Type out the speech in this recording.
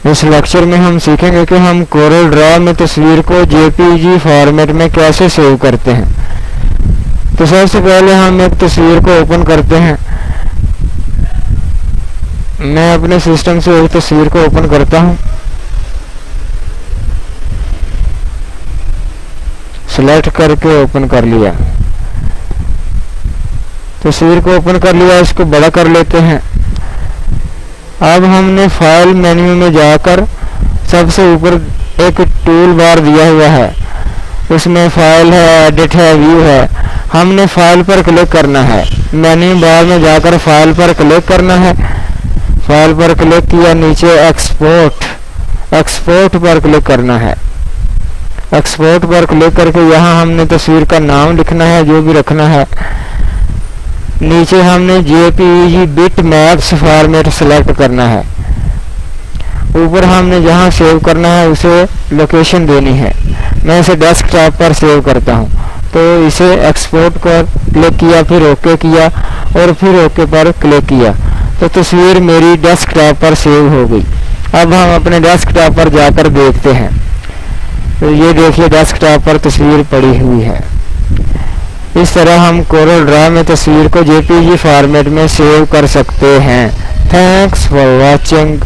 इस लेक्चर में हम सीखेंगे कि हम कोरल ड्रा में तस्वीर को जेपीजी फॉर्मेट में कैसे सेव करते हैं। तो सबसे पहले हम एक तस्वीर को ओपन करते हैं। मैं अपने सिस्टम से एक तस्वीर को ओपन करता हूं। सिलेक्ट करके ओपन कर लिया, तस्वीर को ओपन कर लिया। इसको बड़ा कर लेते हैं। अब हमने फाइल मेन्यू में जाकर सबसे ऊपर एक टूल बार दिया हुआ है, उसमें फाइल है, एडिट है, व्यू है। हमने फाइल पर क्लिक करना है। मेन्यू बार में जाकर फाइल पर क्लिक करना है। फाइल पर क्लिक किया, नीचे एक्सपोर्ट पर क्लिक करना है। एक्सपोर्ट पर क्लिक करके यहाँ हमने तस्वीर का नाम लिखना है, जो भी रखना है। नीचे हमने जेपीईजी बिटमैप्स फॉर्मेट सेलेक्ट करना है। ऊपर हमने जहां सेव करना है उसे लोकेशन देनी है। मैं इसे डेस्कटॉप पर सेव करता हूं, तो इसे एक्सपोर्ट पर क्लिक किया, फिर ओके किया और फिर ओके पर क्लिक किया, तो तस्वीर मेरी डेस्कटॉप पर सेव हो गई। अब हम अपने डेस्कटॉप पर जाकर देखते हैं। तो ये देखिए, डेस्कटॉप पर तस्वीर पड़ी हुई है। इस तरह हम कोरल ड्रा में तस्वीर को जेपीजी फॉर्मेट में सेव कर सकते हैं। Thanks for watching.